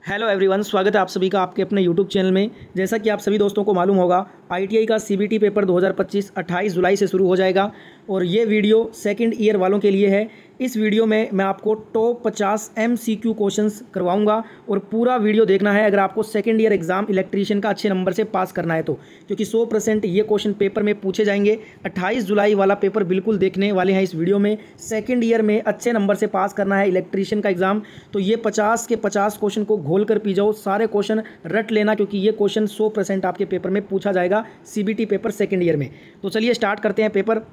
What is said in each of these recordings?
Hello everyone, स्वागत है आप सभी का आपके अपने यूट्यूब चैनल में। जैसा कि आप सभी दोस्तों को मालूम होगा, आईटीआई का सीबीटी पेपर 2025 28 जुलाई से शुरू हो जाएगा और ये वीडियो सेकंड ईयर वालों के लिए है। इस वीडियो में मैं आपको टॉप 50 MCQ क्वेश्चंस करवाऊंगा और पूरा वीडियो देखना है अगर आपको सेकंड ईयर एग्जाम इलेक्ट्रीशियन का अच्छे नंबर से पास करना है तो, क्योंकि 100% ये क्वेश्चन पेपर में पूछे जाएंगे। 28 जुलाई वाला पेपर बिल्कुल देखने वाले हैं इस वीडियो में। सेकेंड ईयर में अच्छे नंबर से पास करना है इलेक्ट्रीशियन का एग्जाम, तो ये 50 के 50 क्वेश्चन को घोल कर पी जाओ, सारे क्वेश्चन रट लेना, क्योंकि ये क्वेश्चन 100% आपके पेपर में पूछा जाएगा सीबीटी पेपर सेकेंड ईयर में। तो चलिए स्टार्ट करते हैं पेपर।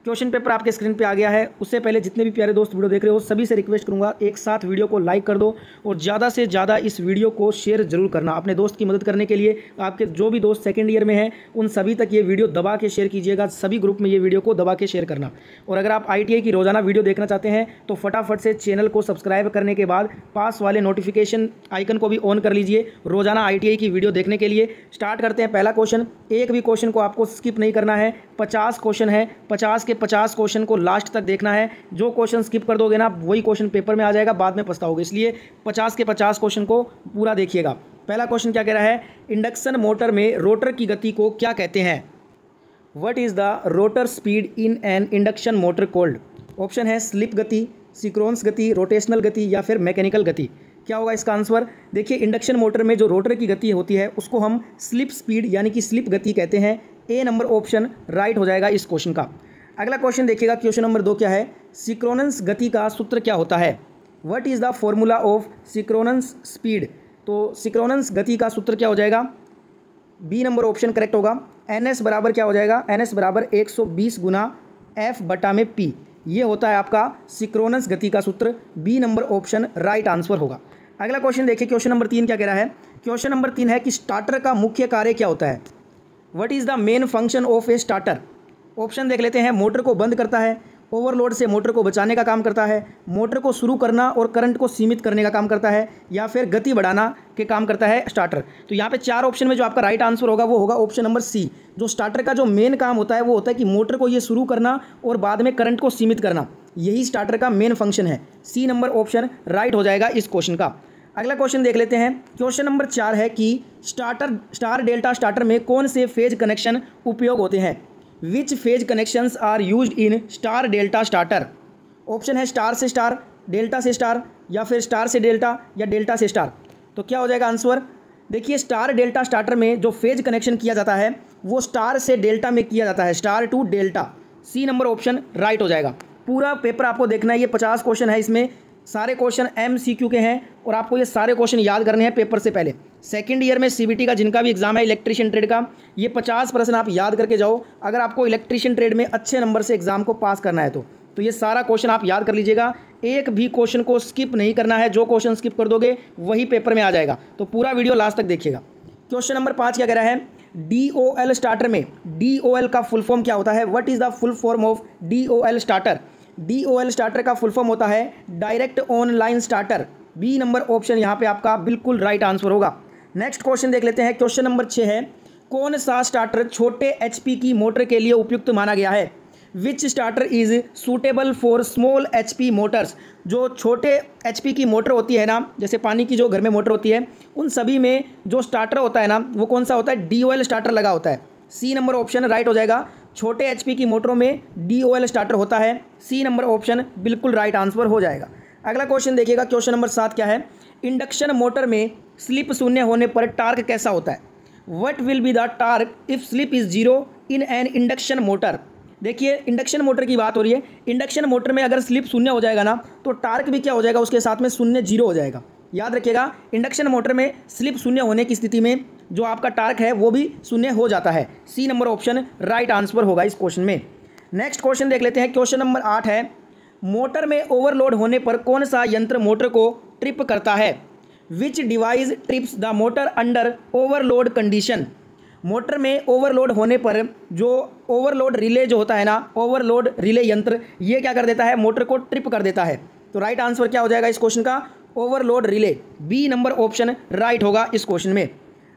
क्वेश्चन पेपर आपके स्क्रीन पे आ गया है। उससे पहले जितने भी प्यारे दोस्त वीडियो देख रहे हो सभी से रिक्वेस्ट करूंगा, एक साथ वीडियो को लाइक कर दो और ज़्यादा से ज़्यादा इस वीडियो को शेयर जरूर करना अपने दोस्त की मदद करने के लिए। आपके जो भी दोस्त सेकंड ईयर में हैं उन सभी तक ये वीडियो दबा के शेयर कीजिएगा, सभी ग्रुप में ये वीडियो को दबा के शेयर करना। और अगर आप ITI की रोजाना वीडियो देखना चाहते हैं तो फटाफट से चैनल को सब्सक्राइब करने के बाद पास वाले नोटिफिकेशन आइकन को भी ऑन कर लीजिए रोजाना ITI की वीडियो देखने के लिए। स्टार्ट करते हैं पहला क्वेश्चन। एक भी क्वेश्चन को आपको स्किप नहीं करना है। 50 क्वेश्चन है, 50 के 50 क्वेश्चन को लास्ट तक देखना है। जो क्वेश्चन स्किप कर दोगे ना वही क्वेश्चन पेपर में आ जाएगा, बाद में पछताओगे, इसलिए 50 के 50 क्वेश्चन को पूरा देखिएगा। पहला क्वेश्चन क्या कह रहा है, इंडक्शन मोटर में रोटर की गति को क्या कहते हैं? What is the rotor speed in an induction motor called? Option है स्लिप गति, सिंक्रोनस गति, रोटेशनल गति या फिर मैकेनिकल गति। क्या होगा इसका आंसर? देखिए, इंडक्शन मोटर में जो रोटर की गति होती है उसको हम स्लिप स्पीड यानी कि स्लिप गति कहते हैं। ए नंबर ऑप्शन राइट हो जाएगा इस क्वेश्चन का। अगला क्वेश्चन देखिएगा, क्वेश्चन नंबर 2 क्या है, सिंक्रोनस गति का सूत्र क्या होता है? What is the formula of synchronous speed? तो सिंक्रोनस गति का सूत्र क्या हो जाएगा? बी नंबर ऑप्शन करेक्ट होगा। NS बराबर क्या हो जाएगा? NS बराबर 120 गुना F बटा में P। ये होता है आपका सिंक्रोनस गति का सूत्र। B number option right answer होगा। अगला क्वेश्चन देखिए, क्वेश्चन नंबर 3 क्या कह रहा है? क्वेश्चन नंबर 3 है कि स्टार्टर का मुख्य कार्य क्या होता है? What is the main function of A starter? Option देख लेते हैं। मोटर को बंद करता है, ओवरलोड से मोटर को बचाने का काम करता है, मोटर को शुरू करना और करंट को सीमित करने का काम करता है, या फिर गति बढ़ाना के काम करता है स्टार्टर। तो यहाँ पे 4 ऑप्शन में जो आपका राइट आंसर होगा वो होगा ऑप्शन नंबर सी। जो स्टार्टर का जो मेन काम होता है वो होता है कि मोटर को ये शुरू करना और बाद में करंट को सीमित करना, यही स्टार्टर का मेन फंक्शन है। सी नंबर ऑप्शन राइट हो जाएगा इस क्वेश्चन का। अगला क्वेश्चन देख लेते हैं। क्वेश्चन नंबर 4 है कि स्टार डेल्टा स्टार्टर में कौन से फेज कनेक्शन उपयोग होते हैं? Which phase connections are used in star delta starter? Option है स्टार से स्टार, डेल्टा से स्टार, या फिर स्टार से डेल्टा, या डेल्टा से स्टार। तो क्या हो जाएगा आंसर? देखिए, स्टार डेल्टा स्टार्टर में जो फेज कनेक्शन किया जाता है वो स्टार से डेल्टा में किया जाता है, star to delta. C number option right हो जाएगा। पूरा पेपर आपको देखना है, ये 50 क्वेश्चन है, इसमें सारे क्वेश्चन MCQ के हैं और आपको ये सारे क्वेश्चन याद करने हैं पेपर से पहले। सेकंड ईयर में CBT का जिनका भी एग्जाम है इलेक्ट्रीशियन ट्रेड का, ये 50% आप याद करके जाओ अगर आपको इलेक्ट्रीशियन ट्रेड में अच्छे नंबर से एग्जाम को पास करना है तो ये सारा क्वेश्चन आप याद कर लीजिएगा। एक भी क्वेश्चन को स्किप नहीं करना है, जो क्वेश्चन स्किप कर दोगे वही पेपर में आ जाएगा, तो पूरा वीडियो लास्ट तक देखिएगा। क्वेश्चन नंबर 5 क्या कह रहा है? DOL स्टार्टर में DOL का फुल फॉर्म क्या होता है? What is the full form of DOL starter? DOL starter का फुल फॉर्म होता है direct online starter. B number option यहाँ पे आपका बिल्कुल राइट आंसर होगा। नेक्स्ट क्वेश्चन देख लेते हैं। क्वेश्चन नंबर 6 है, कौन सा स्टार्टर छोटे HP की मोटर के लिए उपयुक्त माना गया है? Which starter is suitable for small HP motors? जो छोटे HP की मोटर होती है ना, जैसे पानी की जो घर में मोटर होती है, उन सभी में जो स्टार्टर होता है ना वो कौन सा होता है? DOL स्टार्टर लगा होता है। सी नंबर ऑप्शन राइट हो जाएगा। छोटे HP की मोटरों में DOL स्टार्टर होता है। सी नंबर ऑप्शन बिल्कुल राइट आंसर हो जाएगा। अगला क्वेश्चन देखिएगा, क्वेश्चन नंबर 7 क्या है? इंडक्शन मोटर में स्लिप शून्य होने पर टार्क कैसा होता है? What will be the torque if slip is 0 in an induction motor? देखिए, इंडक्शन मोटर की बात हो रही है। इंडक्शन मोटर में अगर स्लिप शून्य हो जाएगा ना तो टार्क भी क्या हो जाएगा? उसके साथ में शून्य 0 हो जाएगा। याद रखिएगा, इंडक्शन मोटर में स्लिप शून्य होने की स्थिति में जो आपका टार्क है वो भी शून्य हो जाता है। C number option right answer होगा इस क्वेश्चन में। नेक्स्ट क्वेश्चन देख लेते हैं। क्वेश्चन नंबर 8 है, मोटर में ओवरलोड होने पर कौन सा यंत्र मोटर को ट्रिप करता है? Which device trips the motor under overload condition? Motor में ओवरलोड होने पर जो ओवरलोड रिले जो होता है ना, ओवरलोड रिले यंत्र, ये क्या कर देता है? मोटर को ट्रिप कर देता है। तो राइट आंसर क्या हो जाएगा इस क्वेश्चन का? Overload relay. B number option right होगा इस क्वेश्चन में।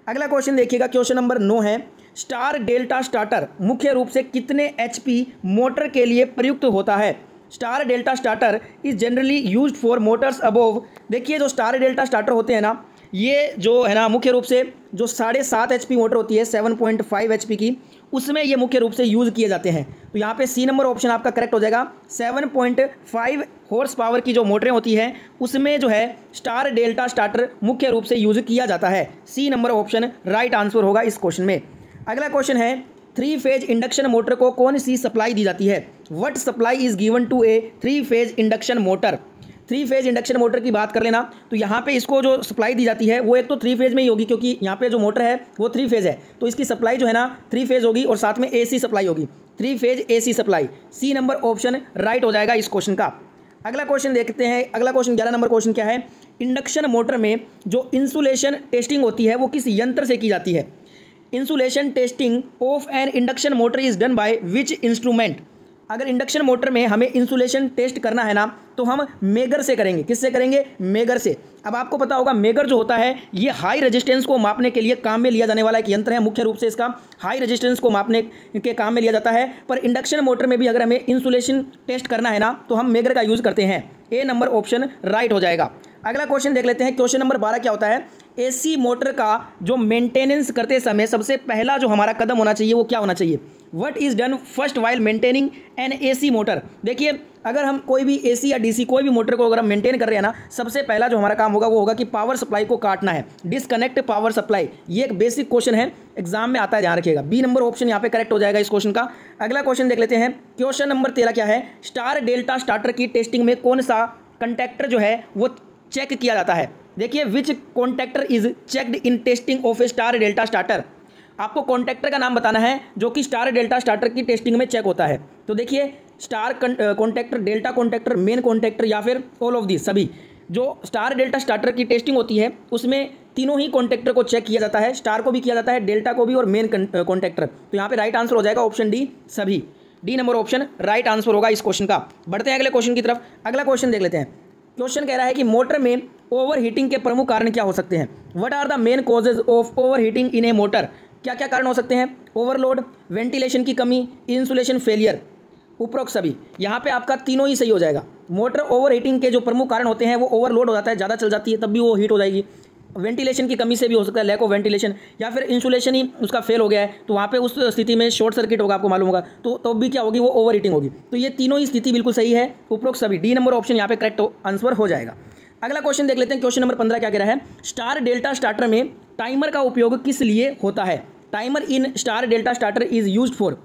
अगला क्वेश्चन देखिएगा, क्वेश्चन नंबर 9 है, स्टार डेल्टा स्टार्टर मुख्य रूप से कितने HP मोटर के लिए प्रयुक्त होता है? Star delta starter is generally used for Motors above. देखिए, जो स्टार डेल्टा स्टार्टर होते हैं ना, ये जो है ना मुख्य रूप से जो 7.5 HP मोटर होती है 7.5 HP की, उसमें ये मुख्य रूप से यूज़ किए जाते हैं। तो यहाँ पे सी नंबर ऑप्शन आपका करेक्ट हो जाएगा। 7.5 हॉर्स पावर की जो मोटरें होती हैं उसमें जो है स्टार डेल्टा स्टार्टर मुख्य रूप से यूज़ किया जाता है। C number option right answer होगा इस क्वेश्चन में। अगला क्वेश्चन है 3 फेज इंडक्शन मोटर को कौन सी सप्लाई दी जाती है? What supply is given to a 3 phase induction motor? 3 phase induction motor की बात कर लेना तो यहाँ पे इसको जो सप्लाई दी जाती है वो एक तो 3 फेज में ही होगी, क्योंकि यहाँ पे जो मोटर है वो 3 फेज है, तो इसकी सप्लाई जो है ना 3 फेज होगी और साथ में AC सप्लाई होगी, 3 phase AC supply. C number option right हो जाएगा इस क्वेश्चन का। अगला क्वेश्चन देखते हैं। अगला क्वेश्चन 11 नंबर क्वेश्चन क्या है? इंडक्शन मोटर में जो इंसुलेशन टेस्टिंग होती है वो किस यंत्र से की जाती है? Insulation testing of an induction motor is done by which instrument? अगर इंडक्शन मोटर में हमें इंसुलेशन टेस्ट करना है ना तो हम मेगर से करेंगे। किससे करेंगे? मेगर से। अब आपको पता होगा मेगर जो होता है ये हाई रेजिस्टेंस को मापने के लिए काम में लिया जाने वाला एक यंत्र है। मुख्य रूप से इसका हाई रेजिस्टेंस को मापने के काम में लिया जाता है। पर इंडक्शन मोटर में भी अगर हमें इंसुलेशन टेस्ट करना है ना तो हम मेगर का यूज़ करते हैं। ए नंबर ऑप्शन राइट हो जाएगा। अगला क्वेश्चन देख लेते हैं। क्वेश्चन नंबर 12 क्या होता है? AC मोटर का जो मेंटेनेंस करते समय सबसे पहला जो हमारा कदम होना चाहिए वो क्या होना चाहिए? What is done first while maintaining an AC motor? देखिए अगर हम कोई भी AC या DC कोई भी मोटर को अगर हम मेंटेन कर रहे हैं ना, सबसे पहला जो हमारा काम होगा वो होगा कि पावर सप्लाई को काटना है, डिसकनेक्ट पावर सप्लाई। ये एक बेसिक क्वेश्चन है, एग्जाम में आता है, ध्यान रखिएगा। बी नंबर ऑप्शन यहाँ पे करेक्ट हो जाएगा इस क्वेश्चन का। अगला क्वेश्चन देख लेते हैं। क्वेश्चन नंबर 13 क्या है? स्टार डेल्टा स्टार्टर की टेस्टिंग में कौन सा कंटैक्टर जो है वो चेक किया जाता है? देखिए which contactor is checked in testing of a star delta starter? आपको कॉन्टैक्टर का नाम बताना है जो कि स्टार डेल्टा स्टार्टर की टेस्टिंग में चेक होता है। तो देखिए star contactor, delta contactor, main contactor या फिर ऑल ऑफ दिस सभी। जो स्टार डेल्टा स्टार्टर की टेस्टिंग होती है उसमें तीनों ही कॉन्टैक्टर को चेक किया जाता है, स्टार को भी किया जाता है, डेल्टा को भी और मेन कॉन्टैक्टर। तो यहाँ पे राइट आंसर हो जाएगा ऑप्शन डी सभी। D number option right answer होगा इस क्वेश्चन का। बढ़ते हैं अगले क्वेश्चन की तरफ। अगला क्वेश्चन देख लेते हैं। क्वेश्चन कह रहा है कि मोटर में ओवर हीटिंग के प्रमुख कारण क्या हो सकते हैं? What are the main causes of overheating in a motor? क्या क्या कारण हो सकते हैं? ओवरलोड, वेंटिलेशन की कमी, इंसुलेशन फेलियर, उपरोक्त सभी। यहाँ पे आपका तीनों ही सही हो जाएगा। मोटर ओवर हीटिंग के जो प्रमुख कारण होते हैं वो ओवरलोड हो जाता है, ज़्यादा चल जाती है तब भी वो हीट हो जाएगी। वेंटिलेशन की कमी से भी हो सकता है, लैक ऑफ वेंटिलेशन, या फिर इंसुलेशन ही उसका फेल हो गया है तो वहाँ पे उस स्थिति में शॉर्ट सर्किट होगा, आपको मालूम होगा, तो भी क्या होगी? वो ओवर हीटिंग होगी। तो ये तीनों ही स्थिति बिल्कुल सही है, उपरोक्त सभी। डी नंबर ऑप्शन यहाँ पे करेक्ट आंसर हो जाएगा। अगला क्वेश्चन देख लेते हैं। क्वेश्चन नंबर 15 क्या कह रहा है? स्टार डेल्टा स्टार्टर में टाइमर का उपयोग किस लिए होता है? Timer in star delta starter is used for?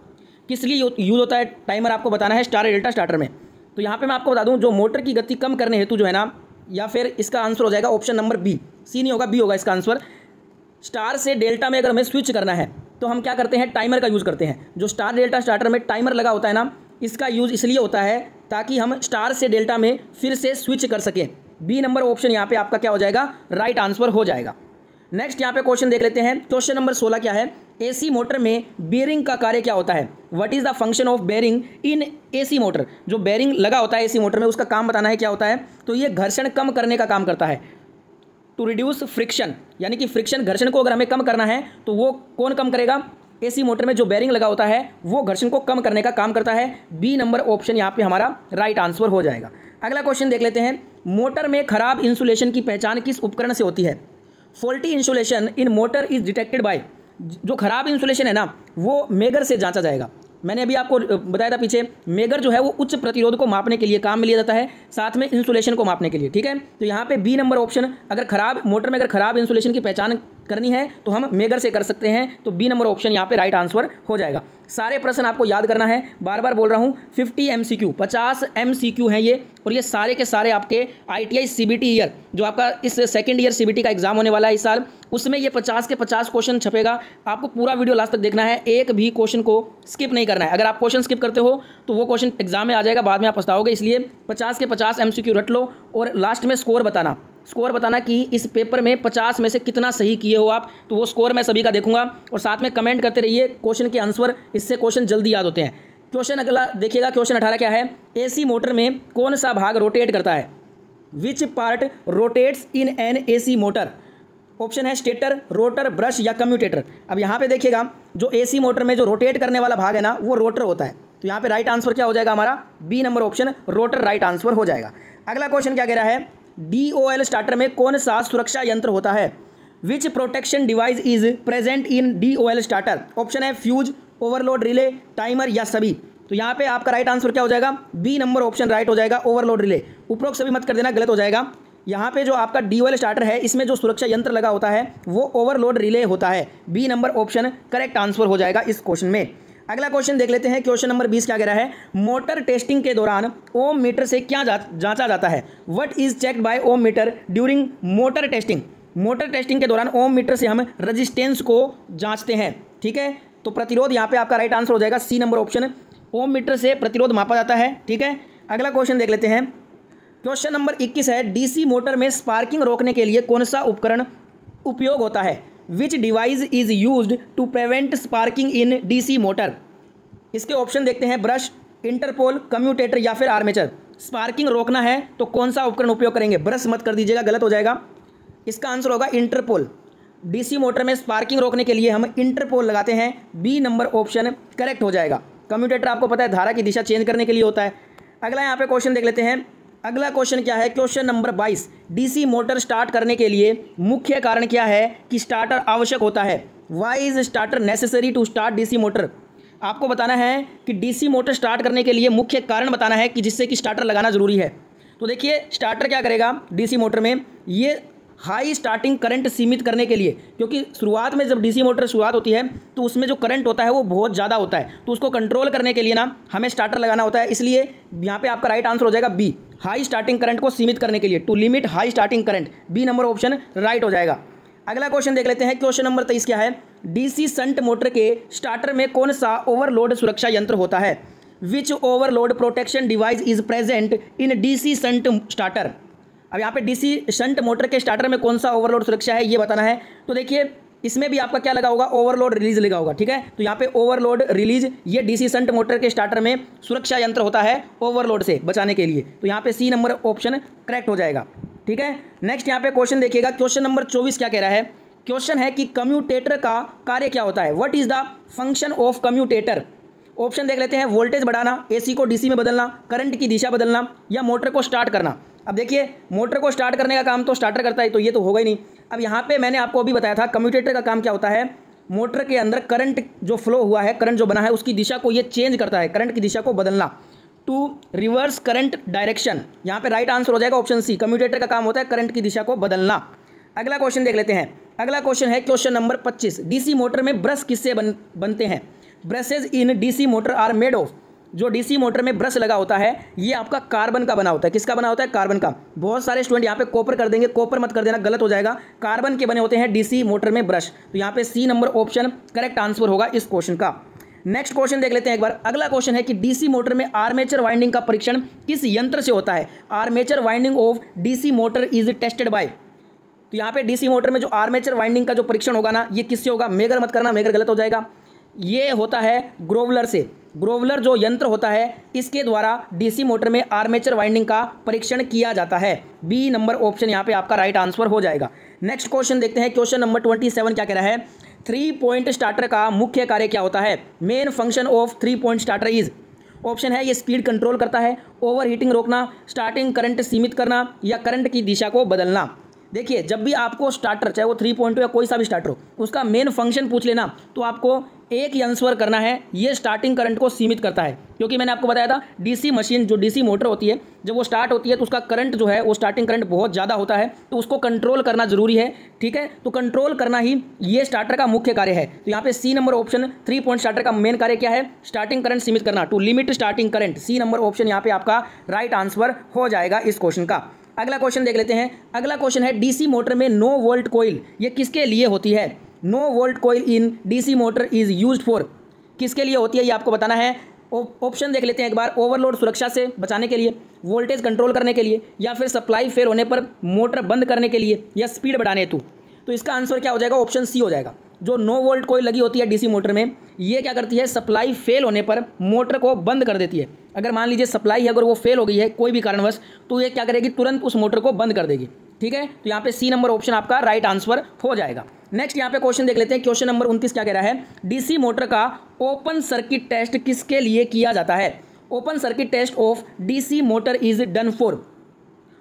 किस लिए यूज होता है टाइमर? आपको बताना है स्टार डेल्टा स्टार्टर में। तो यहाँ पे मैं आपको बता दूं, जो मोटर की गति कम करने हेतु जो है ना, या फिर इसका आंसर हो जाएगा ऑप्शन नंबर बी। सी नहीं होगा, बी होगा इसका आंसर। स्टार से डेल्टा में अगर हमें स्विच करना है तो हम क्या करते हैं? टाइमर का यूज़ करते हैं। जो स्टार डेल्टा स्टार्टर में टाइमर लगा होता है ना, इसका यूज़ इसलिए होता है ताकि हम स्टार से डेल्टा में फिर से स्विच कर सकें। बी नंबर ऑप्शन यहाँ पे आपका क्या हो जाएगा? राइट आंसर हो जाएगा। नेक्स्ट यहाँ पे क्वेश्चन देख लेते हैं। क्वेश्चन नंबर 16 क्या है? AC मोटर में बेरिंग का कार्य क्या होता है? What is the function of bearing in AC motor? जो बेरिंग लगा होता है AC मोटर में उसका काम बताना है क्या होता है? तो ये घर्षण कम करने का काम करता है, टू रिड्यूस फ्रिक्शन, यानी कि फ्रिक्शन, घर्षण को अगर हमें कम करना है तो वो कौन कम करेगा? AC मोटर में जो बेरिंग लगा होता है वो घर्षण को कम करने का काम करता है। बी नंबर ऑप्शन यहाँ पे हमारा राइट आंसर हो जाएगा। अगला क्वेश्चन देख लेते हैं। मोटर में खराब इंसुलेशन की पहचान किस उपकरण से होती है? Faulty insulation in motor is detected by? जो खराब इंसुलेशन है ना वो मेगर से जांचा जाएगा। मैंने अभी आपको बताया था पीछे, मेगर जो है वो उच्च प्रतिरोध को मापने के लिए काम में लिया जाता है, साथ में इंसुलेशन को मापने के लिए। ठीक है, तो यहाँ पे बी नंबर ऑप्शन, अगर खराब मोटर में अगर खराब इंसुलेशन की पहचान करनी है तो हम मेगर से कर सकते हैं। तो बी नंबर ऑप्शन यहाँ पे राइट आंसर हो जाएगा। सारे प्रश्न आपको याद करना है, बार बार बोल रहा हूँ, 50 MCQ, 50 MCQ हैं ये, और ये सारे के सारे आपके ITI CBT ईयर, जो आपका इस सेकेंड ईयर CBT का एग्जाम होने वाला है इस साल, उसमें ये 50 के 50 क्वेश्चन छपेगा। आपको पूरा वीडियो लास्ट तक देखना है, एक भी क्वेश्चन को स्किप नहीं करना है। अगर आप क्वेश्चन स्किप करते हो तो वो क्वेश्चन एग्जाम में आ जाएगा, बाद में आप पछताओगे। इसलिए 50 के 50 MCQ रट लो और लास्ट में स्कोर बताना कि इस पेपर में 50 में से कितना सही किए हो आप। तो वो स्कोर मैं सभी का देखूंगा, और साथ में कमेंट करते रहिए क्वेश्चन के आंसर, इससे क्वेश्चन जल्दी याद होते हैं। क्वेश्चन अगला देखिएगा। क्वेश्चन 18 क्या है? AC मोटर में कौन सा भाग रोटेट करता है? Which part rotates in an AC motor? Option है स्टेटर, रोटर, ब्रश या कम्यूटेटर। अब यहाँ पे देखिएगा, जो AC मोटर में जो रोटेट करने वाला भाग है ना वो रोटर होता है। तो यहाँ पे राइट आंसर क्या हो जाएगा हमारा? B number option rotor right answer हो जाएगा। अगला क्वेश्चन क्या कह रहा है? DOL स्टार्टर में कौन सा सुरक्षा यंत्र होता है? विच protection device is present in DOL starter? Option है फ्यूज, ओवरलोड रिले, टाइमर या सभी। तो यहाँ पे आपका राइट आंसर क्या हो जाएगा? बी नंबर ऑप्शन राइट हो जाएगा, ओवरलोड रिले। उपरोक्त सभी मत कर देना, गलत हो जाएगा। यहाँ पे जो आपका DOL स्टार्टर है इसमें जो सुरक्षा यंत्र लगा होता है वो ओवरलोड रिले होता है। B number option correct answer हो जाएगा इस क्वेश्चन में। अगला क्वेश्चन देख लेते हैं। क्वेश्चन नंबर 20 क्या कह रहा है? मोटर टेस्टिंग के दौरान ओम मीटर से क्या जांचा जाता है? What is checked by ohm meter during motor testing? Motor testing के दौरान ओम मीटर से हम रजिस्टेंस को जांचते हैं। ठीक है, तो प्रतिरोध यहाँ पे आपका राइट आंसर हो जाएगा, सी नंबर ऑप्शन। ओम मीटर से प्रतिरोध मापा जाता है। ठीक है, अगला क्वेश्चन देख लेते हैं। क्वेश्चन नंबर 21 है, डीसी मोटर में स्पार्किंग रोकने के लिए कौन सा उपकरण उपयोग होता है? Which device is used to prevent sparking in DC motor? इसके ऑप्शन देखते हैं, ब्रश, इंटरपोल, कम्यूटेटर या फिर आर्मेचर। स्पार्किंग रोकना है तो कौन सा उपकरण उपयोग करेंगे? ब्रश मत कर दीजिएगा, गलत हो जाएगा। इसका आंसर होगा इंटरपोल। डीसी मोटर में स्पार्किंग रोकने के लिए हम इंटरपोल लगाते हैं। बी नंबर ऑप्शन करेक्ट हो जाएगा। कम्यूटेटर आपको पता है धारा की दिशा चेंज करने के लिए होता है। अगला यहाँ पे क्वेश्चन देख लेते हैं। अगला क्वेश्चन क्या है? Question number 22, DC motor start करने के लिए मुख्य कारण क्या है कि स्टार्टर आवश्यक होता है? Why is starter necessary to start DC motor? आपको बताना है कि डीसी मोटर स्टार्ट करने के लिए मुख्य कारण बताना है कि जिससे कि स्टार्टर लगाना जरूरी है। तो देखिए स्टार्टर क्या करेगा डीसी मोटर में, ये हाई स्टार्टिंग करंट सीमित करने के लिए, क्योंकि शुरुआत में जब डीसी मोटर शुरुआत होती है तो उसमें जो करंट होता है वो बहुत ज़्यादा होता है, तो उसको कंट्रोल करने के लिए ना हमें स्टार्टर लगाना होता है। इसलिए यहाँ पे आपका राइट आंसर हो जाएगा बी, हाई स्टार्टिंग करंट को सीमित करने के लिए, to limit high starting current. B number option right हो जाएगा। अगला क्वेश्चन देख लेते हैं। क्वेश्चन नंबर 23 क्या है? डीसी शंट मोटर के स्टार्टर में कौन सा ओवरलोड सुरक्षा यंत्र होता है? Which overload protection device is present in DC shunt starter? अब यहाँ पे डीसी शंट मोटर के स्टार्टर में कौन सा ओवरलोड सुरक्षा है ये बताना है। तो देखिए इसमें भी आपका क्या लगा होगा? ओवरलोड रिलीज लगा होगा। ठीक है, तो यहाँ पे ओवरलोड रिलीज ये डीसी शंट मोटर के स्टार्टर में सुरक्षा यंत्र होता है ओवरलोड से बचाने के लिए। तो यहाँ पे सी नंबर ऑप्शन करेक्ट हो जाएगा। ठीक है, नेक्स्ट यहाँ पे क्वेश्चन देखिएगा। क्वेश्चन नंबर 24 क्या कह रहा है? क्वेश्चन है कि कम्यूटेटर का कार्य क्या होता है? What is the function of commutator? Option देख लेते हैं, वोल्टेज बढ़ाना, एसी को डीसी में बदलना, करंट की दिशा बदलना या मोटर को स्टार्ट करना। अब देखिए मोटर को स्टार्ट करने का काम तो स्टार्टर करता है, तो ये तो होगा ही नहीं। अब यहाँ पे मैंने आपको अभी बताया था कम्यूटेटर का काम क्या होता है? मोटर के अंदर करंट जो फ्लो हुआ है, करंट जो बना है उसकी दिशा को ये चेंज करता है, करंट की दिशा को बदलना, टू रिवर्स करंट डायरेक्शन। यहाँ पे राइट आंसर हो जाएगा ऑप्शन सी, कम्यूटेटर का काम होता है करंट की दिशा को बदलना। अगला क्वेश्चन देख लेते हैं। अगला क्वेश्चन है क्वेश्चन नंबर 25, डीसी मोटर में ब्रश किससे बनते हैं? Brushes in DC motor are made of. जो डीसी मोटर में ब्रश लगा होता है ये आपका कार्बन का बना होता है। किसका बना होता है? कार्बन का। बहुत सारे स्टूडेंट यहाँ पे कॉपर कर देंगे, कॉपर मत कर देना, गलत हो जाएगा। कार्बन के बने होते हैं डीसी मोटर में ब्रश। तो यहाँ पे C number option correct answer होगा इस क्वेश्चन का। नेक्स्ट क्वेश्चन देख लेते हैं एक बार। अगला क्वेश्चन है कि डीसी मोटर में आर्मेचर वाइंडिंग का परीक्षण किस यंत्र से होता है? Armature winding of DC motor is tested by. तो यहाँ पे डीसी मोटर में जो आर्मेचर वाइंडिंग का जो परीक्षण होगा ना ये किससे होगा? मेगर मत करना, मेगर गलत हो जाएगा। ये होता है ग्रोवलर से। ग्रोवलर जो यंत्र होता है इसके द्वारा डीसी मोटर में आर्मेचर वाइंडिंग का परीक्षण किया जाता है। बी नंबर ऑप्शन यहाँ पे आपका राइट आंसर हो जाएगा। नेक्स्ट क्वेश्चन देखते हैं। क्वेश्चन नंबर 27 क्या कह रहा है? 3 पॉइंट स्टार्टर का मुख्य कार्य क्या होता है? Main function of 3 point starter is. Option है ये स्पीड कंट्रोल करता है, ओवर हीटिंग रोकना, स्टार्टिंग करंट सीमित करना या करंट की दिशा को बदलना। देखिए जब भी आपको स्टार्टर, चाहे वो 3 पॉइंट हो या कोई सा भी स्टार्टर हो, उसका मेन फंक्शन पूछ लेना तो आपको एक ही आंसर करना है, ये स्टार्टिंग करंट को सीमित करता है। क्योंकि मैंने आपको बताया था डीसी मशीन जो डीसी मोटर होती है जब वो स्टार्ट होती है तो उसका करंट जो है वो स्टार्टिंग करंट बहुत ज़्यादा होता है, तो उसको कंट्रोल करना जरूरी है। ठीक है, तो कंट्रोल करना ही ये स्टार्टर का मुख्य कार्य है। तो यहाँ पे C number option 3 point starter का मेन कार्य क्या है? स्टार्टिंग करंट सीमित करना, to limit starting current. C number option यहाँ पे आपका राइट आंसर हो जाएगा इस क्वेश्चन का। अगला क्वेश्चन देख लेते हैं। अगला क्वेश्चन है डीसी मोटर में नो वोल्ट कोइल ये किसके लिए होती है? No volt coil in DC motor is used for. किसके लिए होती है ये आपको बताना है। ऑप्शन देख लेते हैं एक बार। ओवरलोड सुरक्षा से बचाने के लिए, वोल्टेज कंट्रोल करने के लिए या फिर सप्लाई फेल होने पर मोटर बंद करने के लिए या स्पीड बढ़ाने हेतु। तो इसका आंसर क्या हो जाएगा? ऑप्शन सी हो जाएगा। जो नो वोल्ट कोइल लगी होती है डीसी मोटर में ये क्या करती है? सप्लाई फेल होने पर मोटर को बंद कर देती है। अगर मान लीजिए सप्लाई अगर वो फेल हो गई है कोई भी कारणवश तो ये क्या करेगी? तुरंत उस मोटर को बंद कर देगी। ठीक है, तो यहाँ पे सी नंबर ऑप्शन आपका राइट आंसर हो जाएगा। नेक्स्ट यहाँ पे क्वेश्चन देख लेते हैं। क्वेश्चन नंबर 29 क्या कह रहा है? डीसी मोटर का ओपन सर्किट टेस्ट किसके लिए किया जाता है? Open circuit test of DC motor is done for.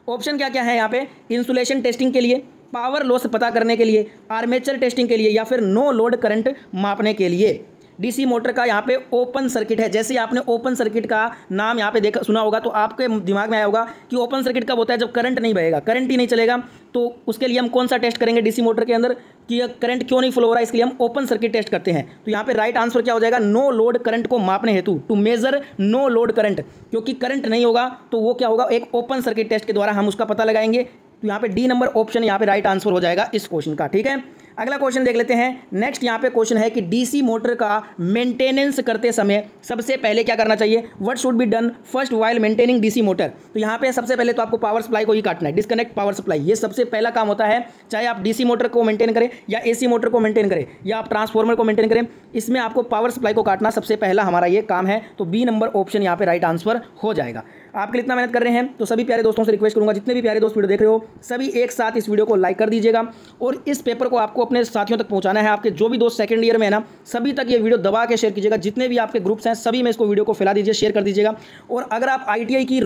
Option क्या क्या है यहाँ पे, इंसुलेशन टेस्टिंग के लिए, पावर लॉस पता करने के लिए, आर्मेचर टेस्टिंग के लिए, या फिर नो लोड करंट मापने के लिए। डीसी मोटर का यहाँ पे ओपन सर्किट है। जैसे आपने ओपन सर्किट का नाम यहाँ पे देखा सुना होगा तो आपके दिमाग में आया होगा कि ओपन सर्किट कब होता है, जब करंट नहीं बहेगा, करंट ही नहीं चलेगा। तो उसके लिए हम कौन सा टेस्ट करेंगे डीसी मोटर के अंदर कि करंट क्यों नहीं फ्लो हो रहा है, इसके लिए हम ओपन सर्किट टेस्ट करते हैं। तो यहाँ पे राइट आंसर क्या हो जाएगा, नो लोड करंट को मापने हेतु, to measure no load current, क्योंकि करंट नहीं होगा तो वो क्या होगा, एक ओपन सर्किट टेस्ट के द्वारा हम उसका पता लगाएंगे। तो यहाँ पे डी नंबर ऑप्शन यहाँ पे राइट आंसर हो जाएगा इस क्वेश्चन का। ठीक है, अगला क्वेश्चन देख लेते हैं। नेक्स्ट यहाँ पे क्वेश्चन है कि डीसी मोटर का मेंटेनेंस करते समय सबसे पहले क्या करना चाहिए, what should be done first while maintaining DC motor. तो यहाँ पे सबसे पहले तो आपको पावर सप्लाई को ही काटना है, डिस्कनेक्ट पावर सप्लाई, ये सबसे पहला काम होता है। चाहे आप डीसी मोटर को मेंटेन करें या एसी मोटर को मेंटेन करें या आप ट्रांसफॉर्मर को मेंटेन करें, इसमें आपको पावर सप्लाई को काटना सबसे पहला हमारा ये काम है। तो बी नंबर ऑप्शन यहाँ पे राइट आंसर हो जाएगा। आपके लिए इतना मेहनत कर रहे हैं तो सभी प्यारे दोस्तों से रिक्वेस्ट करूंगा, जितने भी प्यारे दोस्त वीडियो देख रहे हो सभी एक साथ इस वीडियो को लाइक कर दीजिएगा और इस पेपर को आपको अपने साथियों तक पहुंचाना है। आपके जो भी दोस्त सेकंड ईयर में है ना, सभी तक ये वीडियो दबा के शेयर कीजिएगा। जितने भी आपके ग्रुप्स हैं सभी में इसको वीडियो को फैला दीजिए, शेयर कर दीजिएगा। और अगर आप ITI की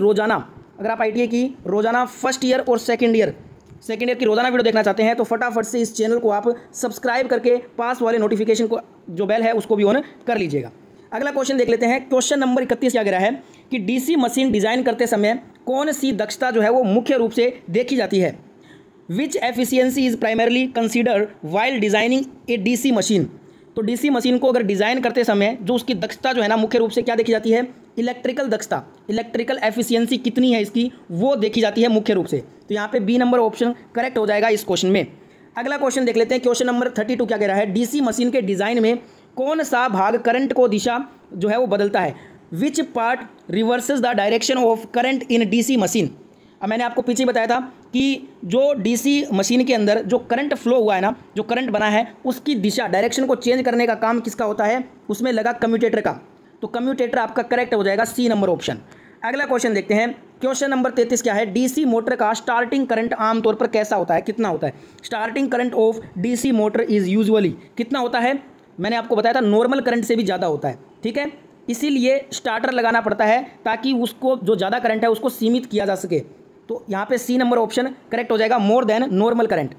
रोजाना फर्स्ट ईयर और सेकेंड ईयर की रोजाना वीडियो देखना चाहते हैं तो फटाफट से इस चैनल को आप सब्सक्राइब करके पास वाले नोटिफिकेशन को जो बेल है उसको भी ऑन कर लीजिएगा। अगला क्वेश्चन देख लेते हैं। क्वेश्चन नंबर 31 क्या कह रहा है कि डीसी मशीन डिजाइन करते समय कौन सी दक्षता जो है वो मुख्य रूप से देखी जाती है। Which efficiency is primarily considered while designing a DC machine. तो डीसी मशीन को अगर डिज़ाइन करते समय जो उसकी दक्षता जो है ना मुख्य रूप से क्या देखी जाती है, इलेक्ट्रिकल दक्षता, इलेक्ट्रिकल एफिशिएंसी कितनी है इसकी वो देखी जाती है मुख्य रूप से। तो यहाँ पे बी नंबर ऑप्शन करेक्ट हो जाएगा इस क्वेश्चन में। अगला क्वेश्चन देख लेते हैं। क्वेश्चन नंबर 32 क्या कह रहा है, डीसी मशीन के डिज़ाइन में कौन सा भाग करंट को दिशा जो है वो बदलता है। Which part reverses the direction of current in DC machine. अब मैंने आपको पीछे बताया था कि जो डीसी मशीन के अंदर जो करंट फ्लो हुआ है ना, जो करंट बना है उसकी दिशा डायरेक्शन को चेंज करने का काम किसका होता है, उसमें लगा कम्यूटेटर का। तो कम्यूटेटर आपका करेक्ट हो जाएगा सी नंबर ऑप्शन। अगला क्वेश्चन देखते हैं। क्वेश्चन नंबर 33 क्या है, डीसी मोटर का स्टार्टिंग करंट आमतौर पर कैसा होता है, कितना होता है। Starting current of DC motor is usually कितना होता है, मैंने आपको बताया था नॉर्मल करंट से भी ज़्यादा होता है। ठीक है, इसीलिए स्टार्टर लगाना पड़ता है ताकि उसको जो ज़्यादा करंट है उसको सीमित किया जा सके। तो यहाँ पे सी नंबर ऑप्शन करेक्ट हो जाएगा, मोर देन नॉर्मल करंट।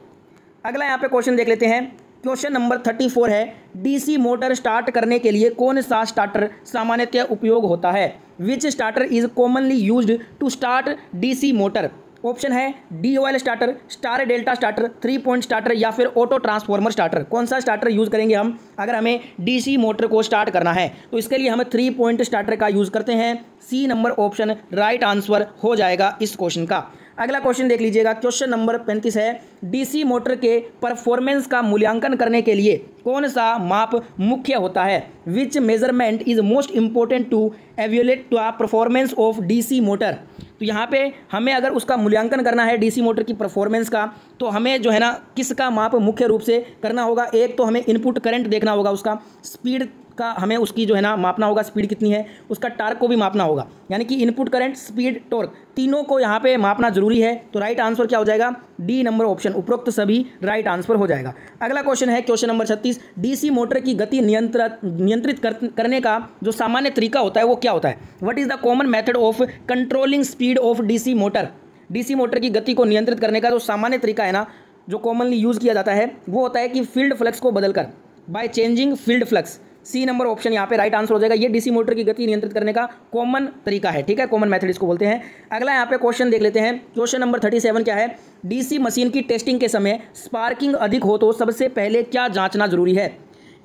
अगला यहाँ पे क्वेश्चन देख लेते हैं। क्वेश्चन नंबर 34 है, डीसी मोटर स्टार्ट करने के लिए कौन सा स्टार्टर सामान्यतः उपयोग होता है। Which starter is commonly used to start DC motor. Option है DOL starter, star delta starter, 3 point starter या फिर ऑटो ट्रांसफॉर्मर स्टार्टर। कौन सा स्टार्टर यूज़ करेंगे हम अगर हमें डीसी मोटर को स्टार्ट करना है, तो इसके लिए हम 3 पॉइंट स्टार्टर का यूज़ करते हैं। C number option right answer हो जाएगा इस क्वेश्चन का। अगला क्वेश्चन देख लीजिएगा। क्वेश्चन नंबर 35 है, डीसी मोटर के परफॉर्मेंस का मूल्यांकन करने के लिए कौन सा माप मुख्य होता है। Which measurement is most important to evaluate the performance of DC motor. तो यहाँ पे हमें अगर उसका मूल्यांकन करना है डीसी मोटर की परफॉर्मेंस का, तो हमें जो है ना किसका माप मुख्य रूप से करना होगा। एक तो हमें इनपुट करंट देखना होगा, उसका स्पीड का हमें उसकी जो है ना मापना होगा, स्पीड कितनी है, उसका टार्क को भी मापना होगा। यानी कि इनपुट करंट, स्पीड, टॉर्क तीनों को यहाँ पे मापना जरूरी है। तो राइट आंसर क्या हो जाएगा, डी नंबर ऑप्शन, उपरोक्त सभी राइट आंसर हो जाएगा। अगला क्वेश्चन है क्वेश्चन नंबर 36, डीसी मोटर की गति नियंत्रित करने का जो सामान्य तरीका होता है वो क्या होता है। What is the common method of controlling speed of DC motor. DC motor की गति को नियंत्रित करने का जो सामान्य तरीका है ना, जो कॉमनली यूज किया जाता है वो होता है कि फील्ड फ्लक्स को बदलकर, by changing field flux. C number option यहाँ पे राइट आंसर हो जाएगा। ये डीसी मोटर की गति नियंत्रित करने का कॉमन तरीका है। ठीक है, कॉमन मेथड इसको बोलते हैं। अगला यहाँ पे क्वेश्चन देख लेते हैं। क्वेश्चन नंबर 37 क्या है, डीसी मशीन की टेस्टिंग के समय स्पार्किंग अधिक हो तो सबसे पहले क्या जांचना जरूरी है।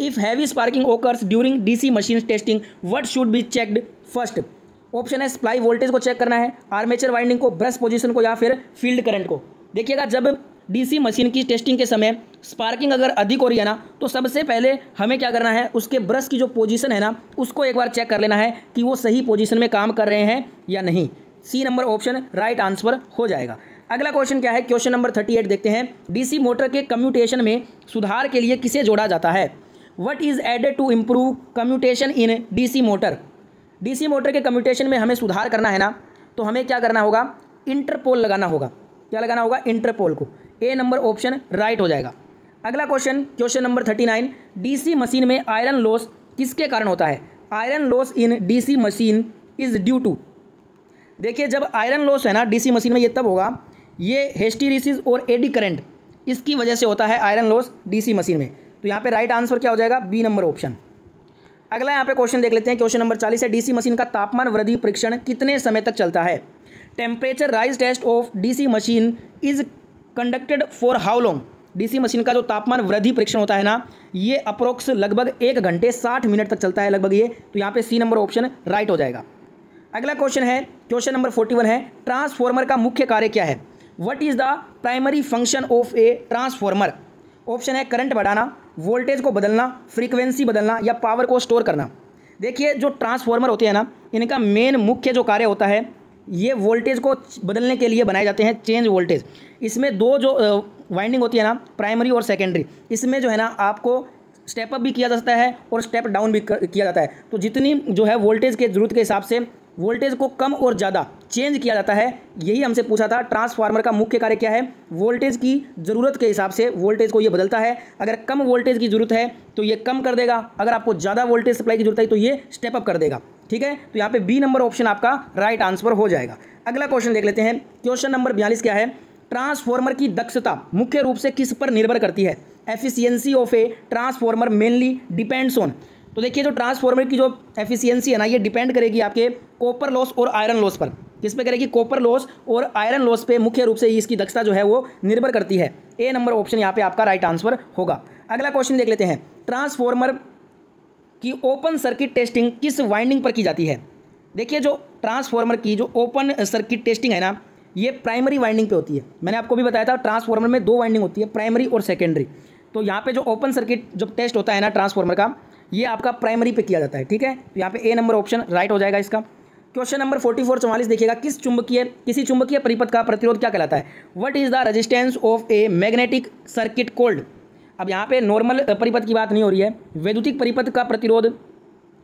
If heavy sparking occurs during DC machine testing, what should be checked first. Option है सप्लाई वोल्टेज को चेक करना है, आर्मेचर वाइंडिंग को, ब्रश पोजीशन को, या फिर फील्ड करंट को। देखिएगा, जब डीसी मशीन की टेस्टिंग के समय स्पार्किंग अगर अधिक हो रही है ना, तो सबसे पहले हमें क्या करना है, उसके ब्रश की जो पोजीशन है ना उसको एक बार चेक कर लेना है कि वो सही पोजीशन में काम कर रहे हैं या नहीं। C number option right answer हो जाएगा। अगला क्वेश्चन क्या है, क्वेश्चन नंबर 38 देखते हैं। डीसी मोटर के कम्यूटेशन में सुधार के लिए किसे जोड़ा जाता है। What is added to improve commutation in DC motor. DC motor के कम्यूटेशन में हमें सुधार करना है ना, तो हमें क्या करना होगा, इंटरपोल लगाना होगा। क्या लगाना होगा, इंटरपोल को। ए नंबर ऑप्शन राइट हो जाएगा। अगला question, question number 39, DC machine में आयरन लॉस किसके कारण होता है। Iron loss in DC machine is due to. देखिए, जब आयरन लॉस है ना डीसी मशीन में, ये तब होगा ये हिस्टैरिसीस और एडी करंट, इसकी वजह से होता है आयरन लॉस डीसी मशीन में। तो यहाँ पे राइट आंसर क्या हो जाएगा, बी नंबर ऑप्शन। अगला यहाँ पे क्वेश्चन देख लेते हैं, क्वेश्चन नंबर 40 है, डीसी मशीन का तापमान वृद्धि परीक्षण कितने समय तक चलता है? Temperature rise test of DC machine is conducted for how long? DC machine का जो तापमान वृद्धि परीक्षण होता है ना, ये अप्रोक्स लगभग 1 घंटे 60 मिनट तक चलता है लगभग ये। तो यहाँ पे सी नंबर ऑप्शन राइट हो जाएगा। अगला क्वेश्चन है, क्वेश्चन नंबर 41 है, ट्रांसफॉर्मर का मुख्य कार्य क्या है? What is the primary function of a transformer? Option है करंट बढ़ाना, वोल्टेज को बदलना, फ्रीक्वेंसी बदलना या पावर को स्टोर करना। देखिए जो ट्रांसफॉर्मर होते हैं ना, इनका मेन मुख्य जो कार्य होता है, ये वोल्टेज को बदलने के लिए बनाए जाते हैं, चेंज वोल्टेज। इसमें दो जो वाइंडिंग होती है ना, प्राइमरी और सेकेंडरी, इसमें जो है ना आपको स्टेप अप भी किया जा सकता है और स्टेप डाउन भी किया जाता है। तो जितनी जो है वोल्टेज के ज़रूरत के हिसाब से वोल्टेज को कम और ज़्यादा चेंज किया जाता है। यही हमसे पूछा था, ट्रांसफार्मर का मुख्य कार्य क्या है? वोल्टेज की ज़रूरत के हिसाब से वोल्टेज को ये बदलता है। अगर कम वोल्टेज की ज़रूरत है तो ये कम कर देगा, अगर आपको ज़्यादा वोल्टेज सप्लाई की जरूरत है तो ये स्टेप अप कर देगा। ठीक है, तो यहाँ पे बी नंबर ऑप्शन आपका राइट आंसर हो जाएगा। अगला क्वेश्चन देख लेते हैं, क्वेश्चन नंबर 42 क्या है? ट्रांसफॉर्मर की दक्षता मुख्य रूप से किस पर निर्भर करती है? Efficiency of a transformer mainly depends on. तो देखिए जो ट्रांसफॉर्मर की जो एफिशिएंसी है ना, ये डिपेंड करेगी आपके कॉपर लॉस और आयरन लॉस पर। किस पे करेगी? कॉपर लॉस और आयरन लॉस पे मुख्य रूप से इसकी दक्षता जो है वो निर्भर करती है। ए नंबर ऑप्शन यहाँ पे आपका राइट आंसर होगा। अगला क्वेश्चन देख लेते हैं, ट्रांसफॉर्मर की ओपन सर्किट टेस्टिंग किस वाइंडिंग पर की जाती है? देखिए जो ट्रांसफॉर्मर की जो ओपन सर्किट टेस्टिंग है ना, ये प्राइमरी वाइंडिंग पे होती है। मैंने आपको भी बताया था ट्रांसफॉर्मर में 2 वाइंडिंग होती है, प्राइमरी और सेकेंडरी। तो यहाँ पे जो ओपन सर्किट जो टेस्ट होता है ना ट्रांसफॉर्मर का, ये आपका प्राइमरी पे किया जाता है। ठीक है, तो यहाँ पे ए नंबर ऑप्शन राइट हो जाएगा इसका। क्वेश्चन नंबर 44 देखिएगा, किसी चुंबकीय परिपथ का प्रतिरोध क्या कहलाता है? What is the resistance of a magnetic circuit cold? अब यहाँ पे नॉर्मल परिपथ की बात नहीं हो रही है, वैद्युतिक परिपथ का प्रतिरोध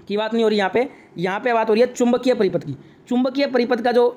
की बात नहीं हो रही यहाँ पे बात हो रही है चुंबकीय परिपथ की। चुंबकीय परिपथ का जो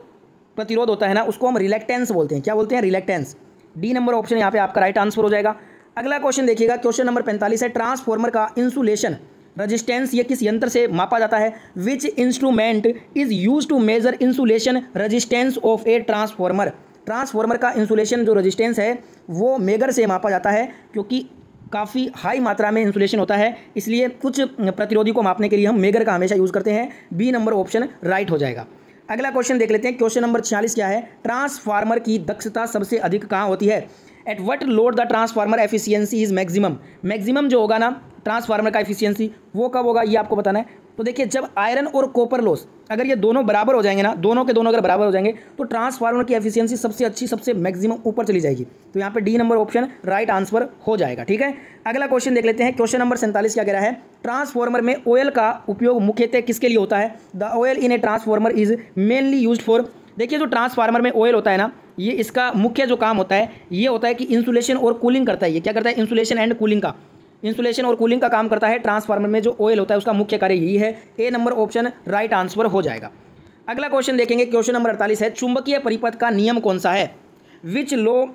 प्रतिरोध होता है ना, उसको हम रिलेक्टेंस बोलते हैं। क्या बोलते हैं? रिलेक्टेंस। डी नंबर ऑप्शन यहाँ पे आपका राइट आंसर हो जाएगा। अगला क्वेश्चन देखिएगा, क्वेश्चन नंबर 45 है, ट्रांसफॉर्मर का इंसुलेशन रेजिस्टेंस ये किस यंत्र से मापा जाता है? Which instrument is use to measure insulation resistance of a transformer? Transformer का इंसुलेशन जो रेजिस्टेंस है वो मेगर से मापा जाता है, क्योंकि काफ़ी हाई मात्रा में इंसुलेशन होता है, इसलिए कुछ प्रतिरोधी को मापने के लिए हम मेगर का हमेशा यूज़ करते हैं। बी नंबर ऑप्शन राइट हो जाएगा। अगला क्वेश्चन देख लेते हैं, क्वेश्चन नंबर 46 क्या है? ट्रांसफार्मर की दक्षता सबसे अधिक कहाँ होती है? At what load the transformer efficiency is maximum? Maximum जो होगा ना ट्रांसफार्मर का एफिशिएंसी, वो कब होगा ये आपको बताना है। तो देखिए जब आयरन और कॉपर लॉस अगर ये दोनों बराबर हो जाएंगे ना, दोनों के दोनों अगर बराबर हो जाएंगे, तो ट्रांसफार्मर की एफिशिएंसी सबसे अच्छी, सबसे मैक्सिमम ऊपर चली जाएगी। तो यहाँ पे D number option right answer हो जाएगा। ठीक है, अगला क्वेश्चन देख लेते हैं, क्वेश्चन नंबर 47 क्या कह रहा है? ट्रांसफार्मर में ऑयल का उपयोग मुख्यतः किसके लिए होता है? The oil in a transformer is mainly used for. देखिए जो ट्रांसफार्मर में ऑयल होता है ना, ये इसका मुख्य जो काम होता है ये होता है कि इंसुलेशन और कूलिंग करता है। ये क्या करता है? इंसुलेशन एंड कूलिंग का, इंसुलेशन और कूलिंग का काम करता है। ट्रांसफार्मर में जो ऑयल होता है उसका मुख्य कार्य यही है। ए नंबर ऑप्शन राइट आंसर हो जाएगा। अगला क्वेश्चन देखेंगे, क्वेश्चन नंबर 48 है, चुंबकीय परिपथ का नियम कौन सा है? विच लो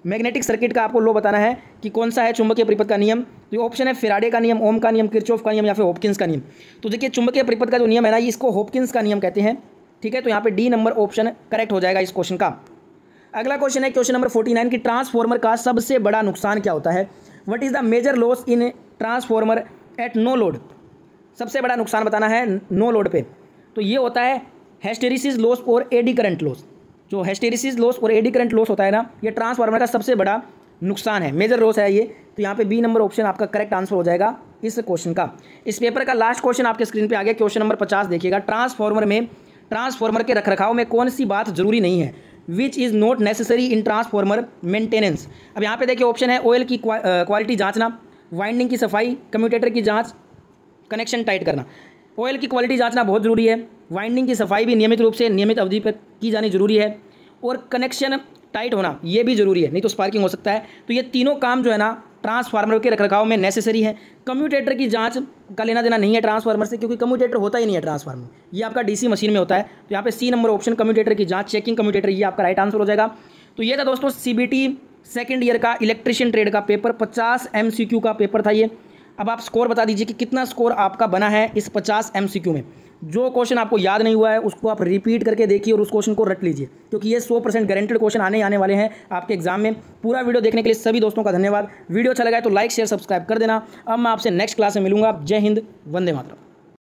मैग्नेटिक सर्किट का आपको लो बताना है कि कौन सा है चुंबकीय परिपथ का नियम। तो ऑप्शन है फैराडे का नियम, ओम का नियम, किरचॉफ का नियम या फिर हॉपकिंस का नियम। तो देखिए चुंबकीय परिपथ का जो नियम है ना, इसको हॉपकिंस का नियम कहते हैं। ठीक है, तो यहाँ पे डी नंबर ऑप्शन करेक्ट हो जाएगा इस क्वेश्चन का। अगला क्वेश्चन है क्वेश्चन नंबर 49 की ट्रांसफार्मर का सबसे बड़ा नुकसान क्या होता है? What is the major loss in transformer at no load? सबसे बड़ा नुकसान बताना है नो लोड पे। तो ये होता है हिस्टैरिसीस लॉस और एडी करंट लॉस। जो हिस्टैरिसीस लॉस और एडी करंट लॉस होता है ना, ये ट्रांसफार्मर का सबसे बड़ा नुकसान है, मेजर लॉस है ये। तो यहाँ पे बी नंबर ऑप्शन आपका करेक्ट आंसर हो जाएगा इस क्वेश्चन का। इस पेपर का लास्ट क्वेश्चन आपके स्क्रीन पे आ गया, क्वेश्चन नंबर 50 देखिएगा। ट्रांसफार्मर के रखरखाव में कौन सी बात जरूरी नहीं है? Which is not necessary in transformer maintenance. अब यहाँ पे देखिए ऑप्शन है ऑयल की क्वालिटी जांचना, वाइंडिंग की सफाई, कम्यूटेटर की जांच, कनेक्शन टाइट करना। ऑयल की क्वालिटी जांचना बहुत ज़रूरी है, वाइंडिंग की सफाई भी नियमित रूप से नियमित अवधि पर की जानी जरूरी है, और कनेक्शन टाइट होना ये भी जरूरी है, नहीं तो स्पार्किंग हो सकता है। तो ये तीनों काम जो है ना ट्रांसफार्मर के रखरखाव में नेसेसरी है। कम्यूटेटर की जांच का लेना देना नहीं है ट्रांसफार्मर से, क्योंकि कम्यूटेटर होता ही नहीं है ट्रांसफार्मर, ये आपका डीसी मशीन में होता है। तो यहाँ पे सी नंबर ऑप्शन कम्यूटेटर की जांच, चेकिंग कम्यूटेटर, ये आपका राइट आंसर हो जाएगा। तो ये था दोस्तों सीबीटी सेकंड ईयर का इलेक्ट्रिशियन ट्रेड का पेपर, 50 MCQ का पेपर था ये। अब आप स्कोर बता दीजिए कि कितना स्कोर आपका बना है इस 50 MCQ में। जो क्वेश्चन आपको याद नहीं हुआ है उसको आप रिपीट करके देखिए और उस क्वेश्चन को रट लीजिए, क्योंकि ये 100% गारंटेड क्वेश्चन आने वाले हैं आपके एग्जाम में। पूरा वीडियो देखने के लिए सभी दोस्तों का धन्यवाद। वीडियो अच्छा लगा है तो लाइक शेयर सब्सक्राइब कर देना। अब मैं आपसे नेक्स्ट क्लास में मिलूंगा। जय हिंद, वंदे मातरम।